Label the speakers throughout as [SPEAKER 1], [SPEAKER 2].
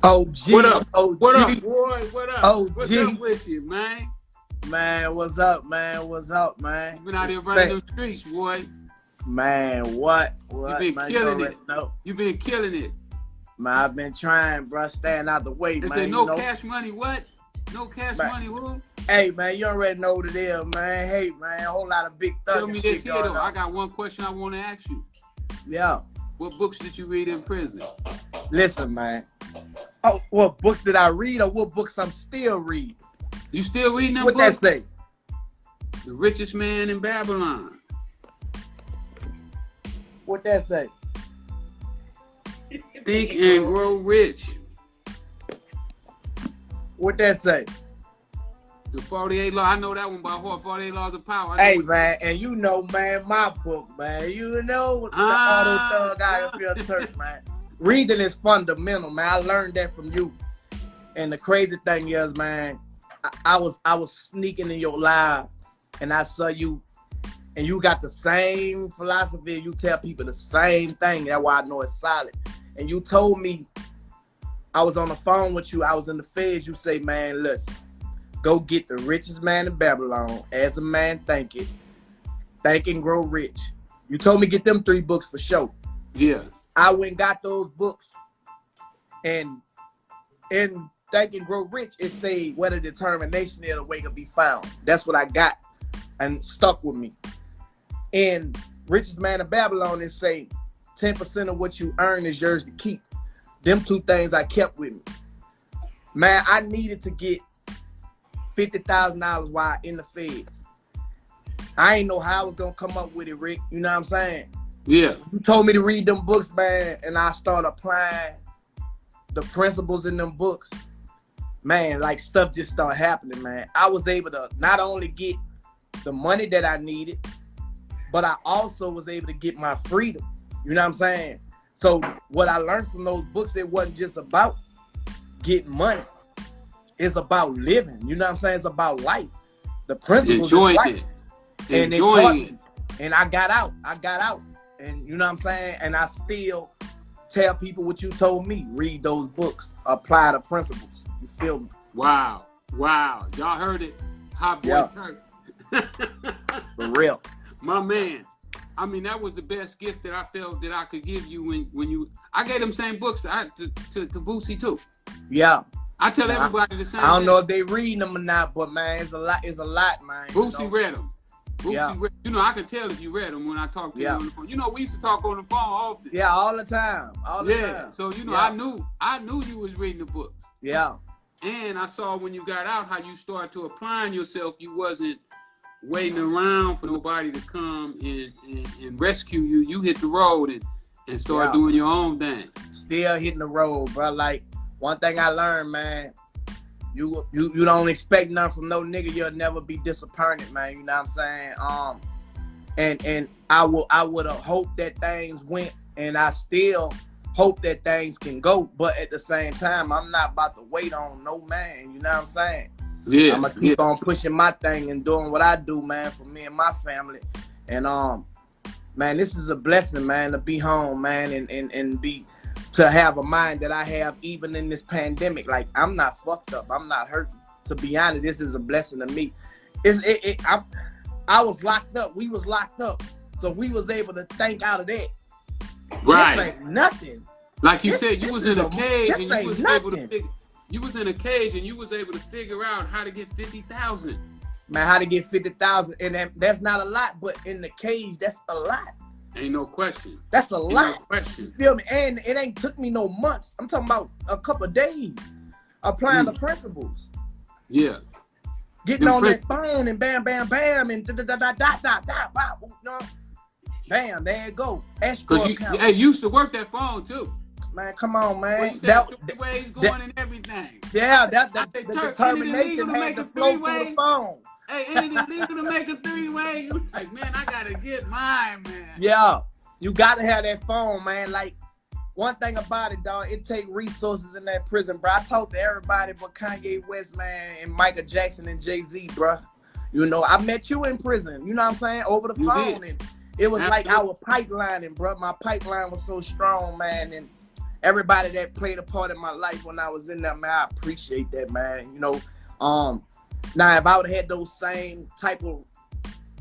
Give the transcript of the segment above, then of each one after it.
[SPEAKER 1] OG,
[SPEAKER 2] What up?
[SPEAKER 1] OG,
[SPEAKER 2] What up, boy? What up?
[SPEAKER 1] OG.
[SPEAKER 2] What's up with you, man?
[SPEAKER 1] Man, what's up, man? What's up, man?
[SPEAKER 2] You been out here running them streets, boy.
[SPEAKER 1] Man, what?
[SPEAKER 2] You been
[SPEAKER 1] man,
[SPEAKER 2] killing it.
[SPEAKER 1] No.
[SPEAKER 2] You been killing it.
[SPEAKER 1] Man, I've been trying, bro. Staying out the way,
[SPEAKER 2] They
[SPEAKER 1] man.
[SPEAKER 2] say no cash money, what? No cash
[SPEAKER 1] Man.
[SPEAKER 2] money, who?
[SPEAKER 1] Hey, man, you already know what it is, man. Hey, man, a whole lot of big
[SPEAKER 2] Tell
[SPEAKER 1] thug
[SPEAKER 2] me
[SPEAKER 1] shit
[SPEAKER 2] this here,
[SPEAKER 1] going
[SPEAKER 2] though.
[SPEAKER 1] on.
[SPEAKER 2] I got one question I want to ask you.
[SPEAKER 1] Yeah.
[SPEAKER 2] What books did you read in prison?
[SPEAKER 1] Listen, man. Oh, what books did I read or what books I'm still reading?
[SPEAKER 2] You still reading them
[SPEAKER 1] What
[SPEAKER 2] books?
[SPEAKER 1] that say?
[SPEAKER 2] The Richest Man in Babylon.
[SPEAKER 1] What that say?
[SPEAKER 2] Think and Grow Rich.
[SPEAKER 1] What that say?
[SPEAKER 2] The 48 Laws. I know that one by heart. 48 Laws of Power.
[SPEAKER 1] Hey, man, and you know, man, my book, man. You know, the auto thug out of here, Turk, man. Reading is fundamental, man. I learned that from you. And the crazy thing is, man, I was sneaking in your live, and I saw you, and you got the same philosophy. You tell people the same thing. That's why I know it's solid. And you told me, I was on the phone with you. I was in the feds. You say, man, listen, go get The Richest Man in Babylon, As a Man Thinketh, Think and Grow Rich. You told me get them 3 books for sure.
[SPEAKER 2] Yeah.
[SPEAKER 1] I went and got those books. And in Think and Grow Rich, it say where the determination is, the way to be found. That's what I got and stuck with me. In Richest Man in Babylon, it say 10% of what you earn is yours to keep. Them 2 things I kept with me. Man, I needed to get $50,000 while in the feds. I ain't know how I was gonna come up with it, Rick. You know what I'm saying?
[SPEAKER 2] Yeah.
[SPEAKER 1] You told me to read them books, man, and I started applying the principles in them books. Man, like stuff just started happening, man. I was able to not only get the money that I needed, but I also was able to get my freedom. You know what I'm saying? So what I learned from those books, it wasn't just about getting money. It's about living. You know what I'm saying? It's about life. The principles
[SPEAKER 2] Enjoying
[SPEAKER 1] of life.
[SPEAKER 2] it.
[SPEAKER 1] And
[SPEAKER 2] Enjoying it.
[SPEAKER 1] And I got out. And you know what I'm saying? And I still tell people what you told me. Read those books. Apply the principles. You feel me?
[SPEAKER 2] Wow. Wow. Y'all heard it. Hotboyturk.
[SPEAKER 1] For real.
[SPEAKER 2] My man. I mean, that was the best gift that I felt that I could give you when you... I gave them same books to Boosie, too.
[SPEAKER 1] Yeah.
[SPEAKER 2] I tell everybody the same
[SPEAKER 1] I don't
[SPEAKER 2] thing.
[SPEAKER 1] know if they reading them or not, but, man, it's a lot, man.
[SPEAKER 2] Boosie read them.
[SPEAKER 1] Yeah.
[SPEAKER 2] You know, I can tell if you read them when I talk to you on the phone. You know, we used to talk on the phone often.
[SPEAKER 1] Yeah, all the time.
[SPEAKER 2] Yeah, so, you know, I knew you was reading the books.
[SPEAKER 1] Yeah.
[SPEAKER 2] And I saw when you got out how you started to applying yourself. You wasn't waiting around for nobody to come and rescue you. You hit the road and started doing your own thing.
[SPEAKER 1] Still hitting the road, bro. Like, one thing I learned, man, you don't expect nothing from no nigga, you'll never be disappointed, man. You know what I'm saying? And I would have hoped that things went, and I still hope that things can go. But at the same time, I'm not about to wait on no man. You know what I'm saying?
[SPEAKER 2] Yeah.
[SPEAKER 1] I'm gonna keep on pushing my thing and doing what I do, man, for me and my family. And man, this is a blessing, man, to be home, man, and be to have a mind that I have even in this pandemic. Like, I'm not fucked up. I'm not hurt. To be honest, this is a blessing to me. I was locked up. We was locked up. So we was able to think out of that.
[SPEAKER 2] Right.
[SPEAKER 1] This ain't nothing.
[SPEAKER 2] Like you said, you was in a cage and you was able to
[SPEAKER 1] nothing.
[SPEAKER 2] figure. You was in a cage and you was able to figure out how to get 50,000.
[SPEAKER 1] Man, how to get 50,000, and that's not a lot, but in the cage, that's a lot.
[SPEAKER 2] Ain't no question.
[SPEAKER 1] That's a lot.
[SPEAKER 2] No question.
[SPEAKER 1] You feel me? And it ain't took me no months. I'm talking about a couple of days applying the principles.
[SPEAKER 2] Yeah.
[SPEAKER 1] Getting on that phone and bam, bam, bam, and bam, there you go. Escrow account.
[SPEAKER 2] Hey, you used to work that phone too.
[SPEAKER 1] Man, come on, man.
[SPEAKER 2] Well, you said Freeway's going and everything.
[SPEAKER 1] Yeah, the
[SPEAKER 2] Turk,
[SPEAKER 1] determination had to flow through the phone.
[SPEAKER 2] Hey, ain't it illegal to make a 3-way? Like, man, I gotta get mine, man.
[SPEAKER 1] Yeah, you gotta have that phone, man. Like, one thing about it, dog, it take resources in that prison, bro. I talked to everybody but Kanye West, man, and Michael Jackson and Jay-Z, bro. You know, I met you in prison, you know what I'm saying, over the phone. And it was like our pipelining, bro. My pipeline was so strong, man. everybody that played a part in my life when I was in there, man, I appreciate that, man. You know, now if I would have had those same type of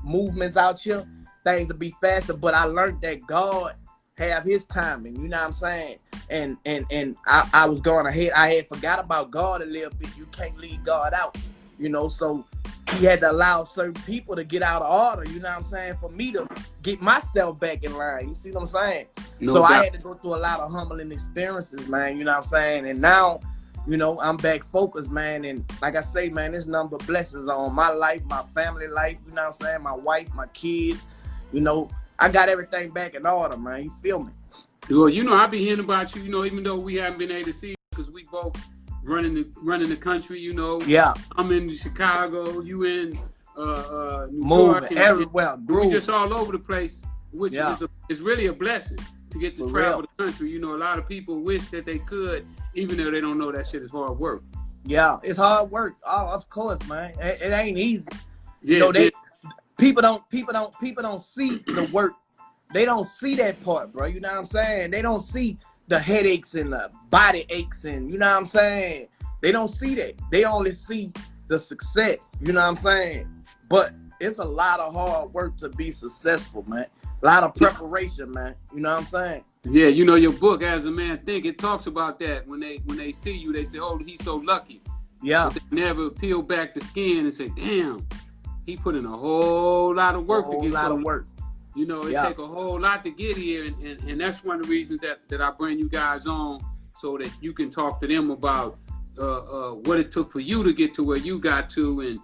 [SPEAKER 1] movements out here, things would be faster. But I learned that God have his timing, you know what I'm saying? And I was going ahead. I had forgot about God a little bit. You can't leave God out, you know, so he had to allow certain people to get out of order, you know what I'm saying, for me to get myself back in line. You see what I'm saying? No doubt. I had to go through a lot of humbling experiences, man, you know what I'm saying? And now, you know, I'm back focused, man. And like I say, man, there's number of blessings on my life, my family life, you know what I'm saying, my wife, my kids, you know, I got everything back in order, man. You feel me?
[SPEAKER 2] Well, you know, I be hearing about you, you know, even though we haven't been able to see you because we both running the country, you know.
[SPEAKER 1] Yeah.
[SPEAKER 2] I'm in Chicago, you in New
[SPEAKER 1] York, everywhere.
[SPEAKER 2] We just all over the place, which is really a blessing to get to travel the country. You know, a lot of people wish that they could, even though they don't know that shit is hard work.
[SPEAKER 1] Yeah, it's hard work. Oh, of course, man. It ain't easy. You know, people don't see the work. They don't see that part, bro. You know what I'm saying? They don't see the headaches and the body aches and, you know what I'm saying? They don't see that. They only see the success, you know what I'm saying? But it's a lot of hard work to be successful, man. A lot of preparation, man. You know what I'm saying?
[SPEAKER 2] Yeah, you know, your book, As a Man Think, it talks about that. When they see you, they say, oh, he's so lucky.
[SPEAKER 1] Yeah.
[SPEAKER 2] But they never peel back the skin and say, damn, he put in a whole lot of work to get so lucky. You know, it take a whole lot to get here, and that's one of the reasons that I bring you guys on, so that you can talk to them about what it took for you to get to where you got to, and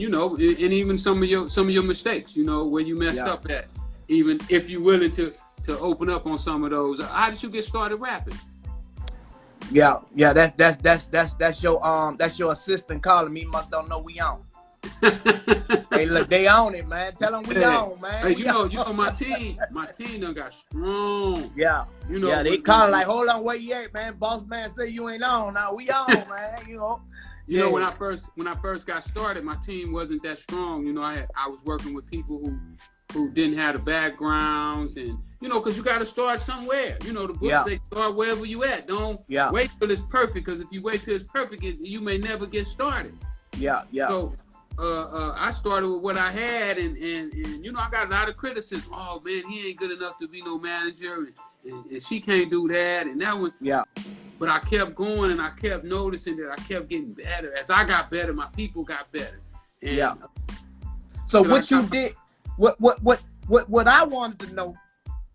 [SPEAKER 2] you know, and even some of your mistakes, you know, where you messed up at, even if you're willing to open up on some of those. How did you get started rapping?
[SPEAKER 1] Yeah, that's your assistant calling me. Must don't know we on. Hey, look, they on it, man. Tell them we on, man.
[SPEAKER 2] Hey, you know, my team done got strong.
[SPEAKER 1] Yeah, you know, they calling like, hold on, where you at, man? Boss man say you ain't on. Now we on, man. You know.
[SPEAKER 2] You know, when I first got started, my team wasn't that strong. You know, I was working with people who didn't have the backgrounds, and you know, because you got to start somewhere. You know, the books say start wherever you at. Don't wait till it's perfect, because if you wait till it's perfect, you may never get started. Yeah. So I started with what I had, and you know, I got a lot of criticism. Oh man, he ain't good enough to be no manager, and she can't do that, and that one. Yeah. But I kept going, and I kept noticing that I kept getting better. As I got better, my people got better. And,
[SPEAKER 1] so what you did, what I wanted to know,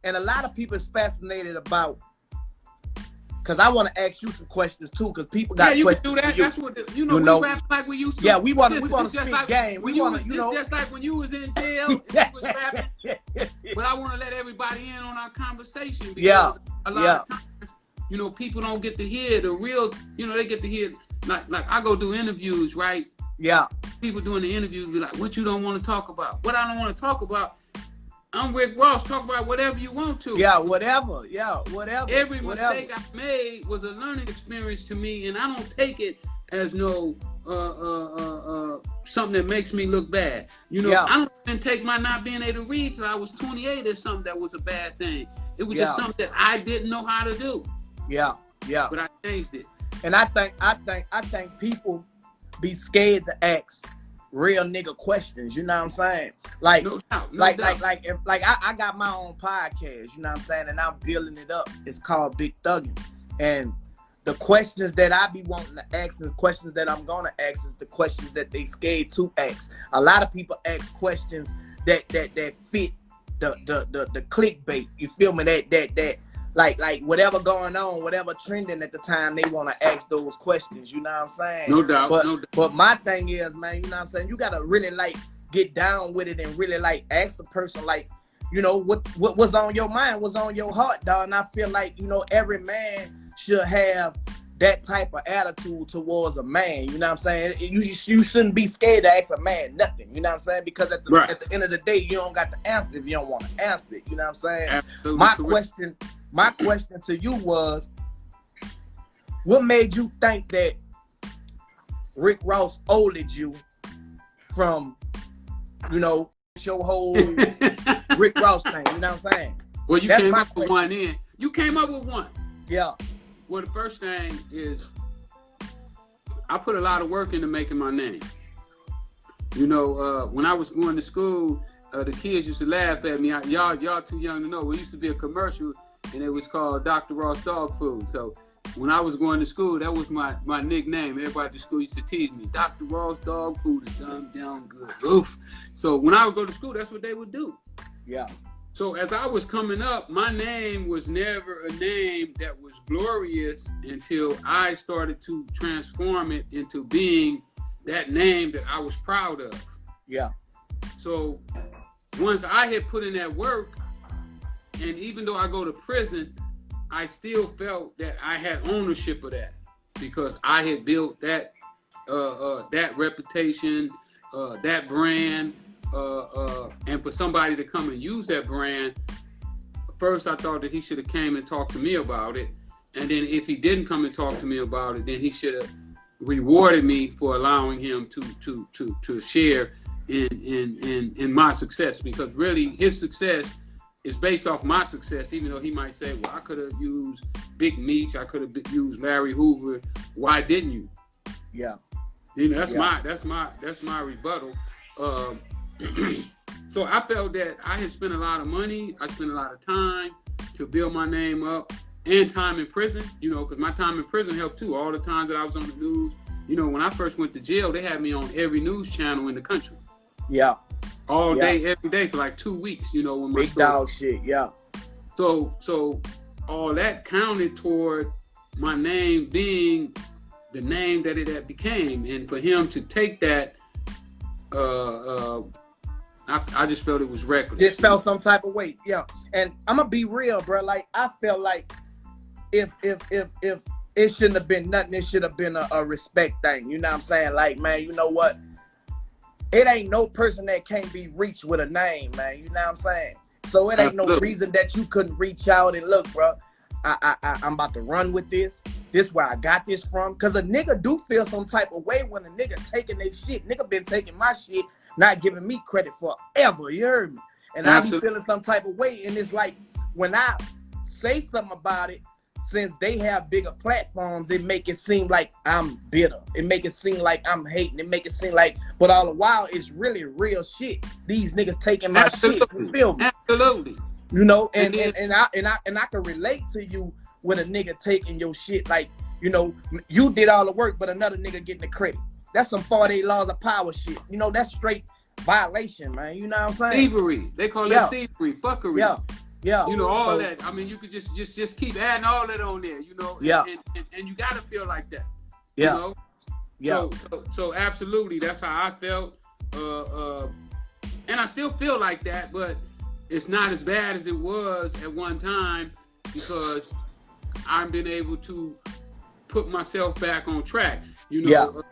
[SPEAKER 1] and a lot of people is fascinated about, because I want to ask you some questions too, because people got questions. Yeah, you can do that. That's what we rap like we used to. Yeah, we want to speak like, game. We want to, you know,
[SPEAKER 2] just like when you was in jail and you was rapping. But I want to let everybody in on our conversation, because a lot of times, you know, people don't get to hear the real. You know, they get to hear like I go do interviews, right? Yeah. People doing the interviews be like, "What you don't want to talk about? What I don't want to talk about." I'm Rick Ross. Talk about whatever you want to.
[SPEAKER 1] Yeah, whatever. Yeah, whatever.
[SPEAKER 2] Every mistake I made was a learning experience to me, and I don't take it as no something that makes me look bad. You know, I don't even take my not being able to read till I was 28 as something that was a bad thing. It was just something that I didn't know how to do. Yeah. But I changed it.
[SPEAKER 1] And I think people be scared to ask real nigga questions, you know what I'm saying? Like, no doubt. I got my own podcast, you know what I'm saying? And I'm building it up. It's called Big Thuggin'. And the questions that I be wanting to ask and questions that I'm gonna ask is the questions that they scared to ask. A lot of people ask questions that fit the clickbait. You feel me? That like whatever going on, whatever trending at the time, they want to ask those questions, you know what I'm saying?
[SPEAKER 2] No doubt.
[SPEAKER 1] But my thing is, man, you know what I'm saying? You got to really like get down with it and really like ask a person, like, you know, what was on your mind, what's on your heart, dog. And I feel like, you know, every man should have that type of attitude towards a man, you know what I'm saying? You shouldn't be scared to ask a man nothing, you know what I'm saying? Because at the end of the day, you don't got the answer if you don't want to answer it, you know what I'm saying? Absolutely. My question to you was, what made you think that Rick Ross owed you from, you know, your whole Rick Ross thing, you know what I'm saying?
[SPEAKER 2] Well, you came up with one then. You came up with one.
[SPEAKER 1] Yeah.
[SPEAKER 2] Well, the first thing is I put a lot of work into making my name. You know, when I was going to school, the kids used to laugh at me. Y'all too young to know. It used to be a commercial, and it was called Dr. Ross Dog Food. So when I was going to school, that was my nickname. Everybody at the school used to tease me. Dr. Ross Dog Food is damn good. Oof. So when I would go to school, that's what they would do.
[SPEAKER 1] Yeah.
[SPEAKER 2] So as I was coming up, my name was never a name that was glorious until I started to transform it into being that name that I was proud of.
[SPEAKER 1] Yeah.
[SPEAKER 2] So once I had put in that work, and even though I go to prison, I still felt that I had ownership of that because I had built that that reputation, that brand. And for somebody to come and use that brand, first I thought that he should have came and talked to me about it, and then if he didn't come and talk to me about it, then he should have rewarded me for allowing him to share in my success, because really his success is based off my success. Even though he might say, well, I could have used Big Meech, I could have used Larry Hoover, why didn't you?
[SPEAKER 1] Yeah.
[SPEAKER 2] You know, that's my rebuttal. So I felt that I had spent a lot of money, I spent a lot of time to build my name up, and time in prison, you know, because my time in prison helped too. All the times that I was on the news, you know, when I first went to jail, they had me on every news channel in the country.
[SPEAKER 1] Yeah.
[SPEAKER 2] All day, every day for like 2 weeks, you know. When my
[SPEAKER 1] big dog shit, yeah.
[SPEAKER 2] So all that counted toward my name being the name that it had became. And for him to take that, I just felt it was reckless.
[SPEAKER 1] Just felt some type of weight, yeah. And I'm gonna be real, bro. Like I felt like if it shouldn't have been nothing, it should have been a respect thing. You know what I'm saying? Like, man, you know what? It ain't no person that can't be reached with a name, man. You know what I'm saying? So it ain't no reason that you couldn't reach out and look, bro. I'm about to run with this. This where I got this from. Cause a nigga do feel some type of way when a nigga taking their shit. Nigga been taking my shit, not giving me credit forever. You heard me? And I be feeling some type of way. And it's like when I say something about it, since they have bigger platforms, it make it seem like I'm bitter. It make it seem like I'm hating. It make it seem like, but all the while it's really real shit. These niggas taking my shit. You feel me?
[SPEAKER 2] Absolutely.
[SPEAKER 1] You know, and I can relate to you with a nigga taking your shit. Like, you know, you did all the work, but another nigga getting the credit. That's some 48 laws of power shit. You know, that's straight violation, man. You know what I'm saying?
[SPEAKER 2] Thievery. They call that thievery, fuckery.
[SPEAKER 1] Yeah. Yeah.
[SPEAKER 2] You know, all that. I mean, you could just keep adding all that on there, you know. And you gotta feel like that.
[SPEAKER 1] Yeah.
[SPEAKER 2] You know?
[SPEAKER 1] Yeah.
[SPEAKER 2] So absolutely, that's how I felt. And I still feel like that, but it's not as bad as it was at one time because I've been able to put myself back on track. You know,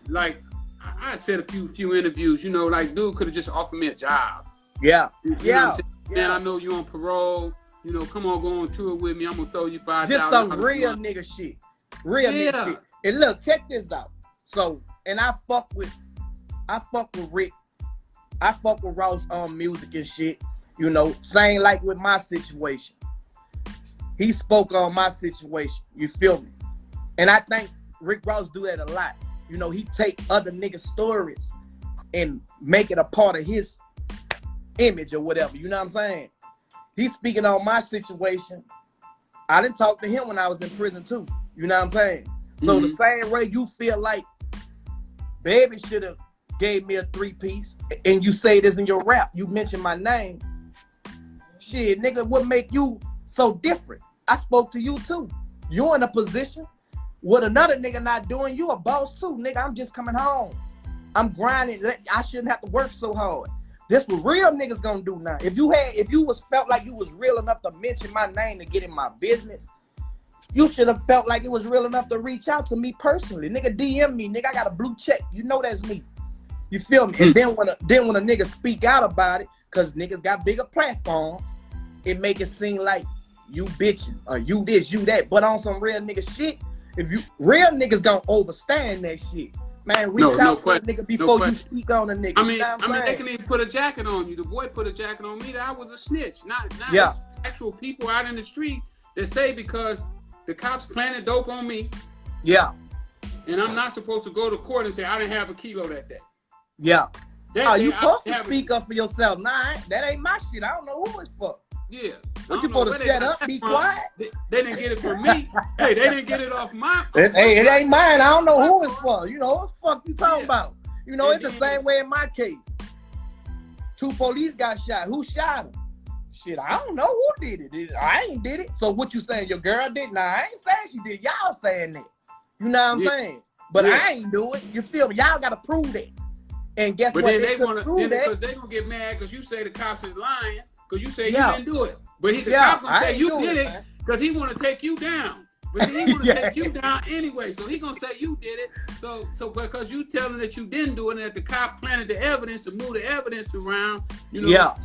[SPEAKER 2] like I said a few interviews, you know, like dude could have just offered me a job.
[SPEAKER 1] Yeah.
[SPEAKER 2] You know man, I know you on parole. You know, come on, go on tour with me. I'm gonna throw you $5,000.
[SPEAKER 1] Just some real nigga shit. Real nigga shit. And look, check this out. So, and I fuck with Rick. I fuck with Ross on music and shit. You know, same like with my situation. He spoke on my situation. You feel me? And I think Rick Ross do that a lot. You know, he take other niggas' stories and make it a part of his image or whatever. You know what I'm saying? He's speaking on my situation. I didn't talk to him when I was in prison too. You know what I'm saying? So the same way you feel like Baby should have gave me a 3-piece and you say this in your rap, you mention my name. Shit, nigga, what make you so different? I spoke to you too. You're in a position with another nigga not doing, you a boss too. Nigga, I'm just coming home. I'm grinding. I shouldn't have to work so hard. This what real niggas gonna do now. If you was felt like you was real enough to mention my name to get in my business, you should have felt like it was real enough to reach out to me personally. Nigga, DM me. Nigga, I got a blue check. You know that's me. You feel me? And then when a nigga speak out about it, cause niggas got bigger platforms, it make it seem like you bitching or you this, you that. But on some real nigga shit, if you real niggas gonna overstand that shit. Man, reach out to a nigga before you speak on a nigga.
[SPEAKER 2] I mean, they can even put a jacket on you. The boy put a jacket on me that I was a snitch. Not actual people out in the street that say because the cops planted dope on me.
[SPEAKER 1] Yeah.
[SPEAKER 2] And I'm not supposed to go to court and say I didn't have a kilo that day.
[SPEAKER 1] Yeah. You supposed to
[SPEAKER 2] have
[SPEAKER 1] speak up for yourself. Nah, that ain't my shit. I don't know who it's for.
[SPEAKER 2] Yeah.
[SPEAKER 1] What you supposed to shut up, be quiet?
[SPEAKER 2] They didn't get it from me. Hey, they didn't get it off my.
[SPEAKER 1] Hey, it ain't mine. I don't know who it's for. You know what the fuck you talking about? You know, it's the same way in my case. 2 police got shot. Who shot them? Shit, I don't know who did it. I ain't did it. So what you saying? Your girl did? Nah, I ain't saying she did. Y'all saying that. You know what I'm saying? But I ain't do it. You feel me? Y'all gotta prove that. And guess what?
[SPEAKER 2] Then they wanna prove that because they gonna get mad because you say the cops is lying because you say you didn't do it. But the cop gonna say you did it because he wanna take you down. But he wanna take you down anyway. So he gonna say you did it. So because you telling that you didn't do it and that the cop planted the evidence to move the evidence around, you know.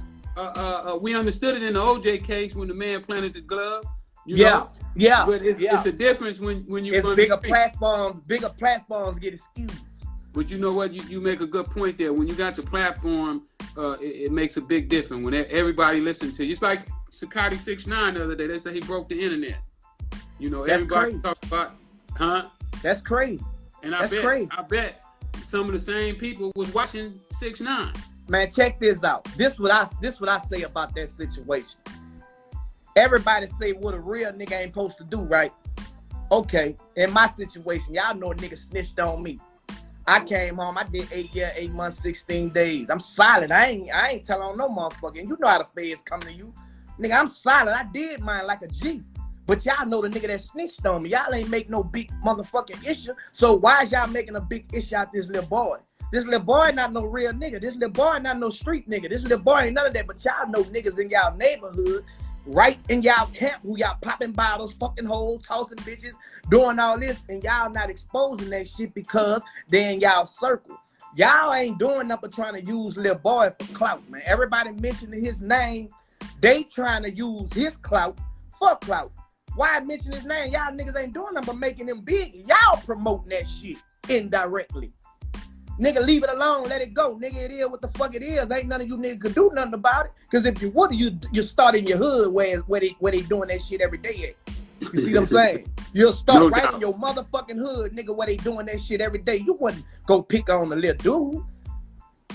[SPEAKER 2] We understood it in the OJ case when the man planted the glove. You know? But it's a difference when you
[SPEAKER 1] bigger platforms get excused.
[SPEAKER 2] But you know what? You make a good point there. When you got the platform, it makes a big difference when everybody listens to you. It's like Sakati 6ix9ine the other day. They said he broke the internet. You know, everybody talk about,
[SPEAKER 1] That's crazy.
[SPEAKER 2] And I bet some of the same people was watching 6ix9ine.
[SPEAKER 1] Man, check this out. This what I say about that situation. Everybody say what a real nigga ain't supposed to do, right? Okay, in my situation, y'all know a nigga snitched on me. I came home, I did 8 years, 8 months, 16 days. I'm solid. I ain't telling on no motherfucker. And you know how the feds come to you. Nigga, I'm solid. I did mine like a G. But y'all know the nigga that snitched on me. Y'all ain't make no big motherfucking issue. So why is y'all making a big issue out this little boy? This little boy not no real nigga. This little boy not no street nigga. This little boy ain't none of that. But y'all know niggas in y'all neighborhood, right in y'all camp, who y'all popping bottles, fucking hoes, tossing bitches, doing all this, and y'all not exposing that shit because they in y'all circle. Y'all ain't doing nothing but trying to use little boy for clout, man. Everybody mentioning his name, they trying to use his clout for clout. Why mention his name? Y'all niggas ain't doing nothing but making him big. Y'all promoting that shit indirectly. Nigga, leave it alone, let it go. Nigga, it is what the fuck it is. Ain't none of you niggas could do nothing about it. Because if you would, you start in your hood where they doing that shit every day at. You see what I'm saying? You'll start in your motherfucking hood, nigga, where they doing that shit every day. You wouldn't go pick on the little dude.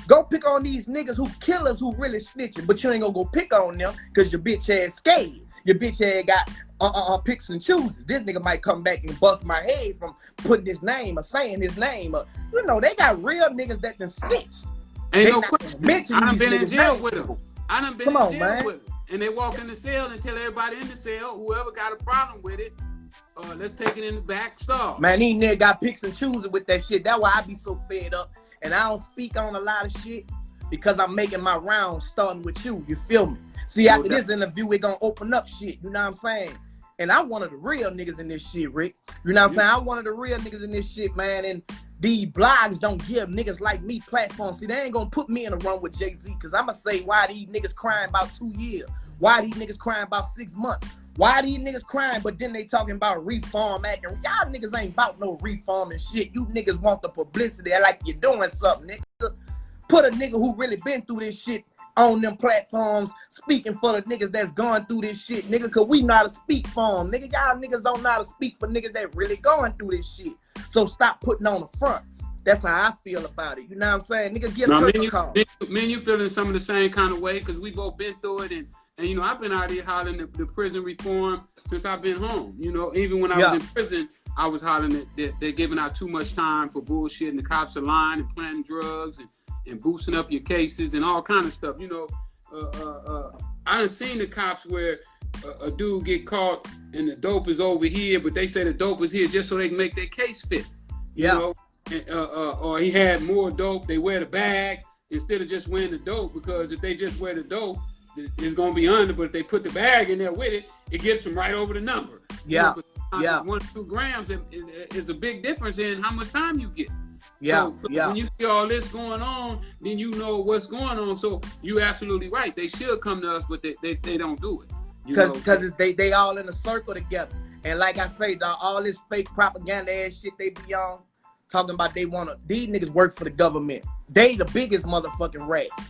[SPEAKER 1] Go pick on these niggas who killers who really snitching, but you ain't gonna go pick on them because your bitch ass scared. Your bitch ass got picks and chooses. This nigga might come back and bust my head from putting his name or saying his name. You know, they got real niggas that done snitch.
[SPEAKER 2] Ain't no question. I done been in jail with them. I done been in jail with them. And they walk in the cell and tell everybody in the cell, whoever got a problem with it, let's take it in the back stall. Man,
[SPEAKER 1] these niggas got picks and chooses with that shit. That's why I be so fed up. And I don't speak on a lot of shit because I'm making my rounds starting with you. You feel me? See, after this interview, we're going to open up shit. You know what I'm saying? And I'm one of the real niggas in this shit, Rick. You know what I'm saying? I'm one of the real niggas in this shit, man. And these blogs don't give niggas like me platforms. See, they ain't going to put me in a run with Jay-Z because I'm going to say why these niggas crying about 2 years. Why these niggas crying about 6 months. Why these niggas crying, but then they talking about reform acting. Y'all niggas ain't about no reform and shit. You niggas want the publicity like you're doing something, nigga. Put a nigga who really been through this shit on them platforms speaking for the niggas that's going through this shit, nigga, because we know how to speak for them. Nigga, y'all niggas don't know how to speak for niggas that really going through this shit. So stop putting on the front. That's how I feel about it. You know what I'm saying? Nigga, get a call.
[SPEAKER 2] Me and you feeling some of the same kind of way because we both been through it. And you know, I've been out here hollering the prison reform since I've been home. You know, even when I was in prison, I was hollering that they're giving out too much time for bullshit and the cops are lying and planting drugs and boosting up your cases and all kind of stuff. You know, I done seen the cops where a dude get caught and the dope is over here, but they say the dope is here just so they can make their case fit. You know, and, or he had more dope, they wear the bag instead of just wearing the dope, because if they just wear the dope, it's gonna be under, but if they put the bag in there with it, it gets them right over the number.
[SPEAKER 1] Yeah,
[SPEAKER 2] you know, 1 to 2 grams is a big difference in how much time you get. So when you see all this going on, then you know what's going on. So you absolutely right. They should come to us, but they don't do it.
[SPEAKER 1] Because they all in a circle together. And like I say, all this fake propaganda ass shit they be on, talking about these niggas work for the government. They the biggest motherfucking rats.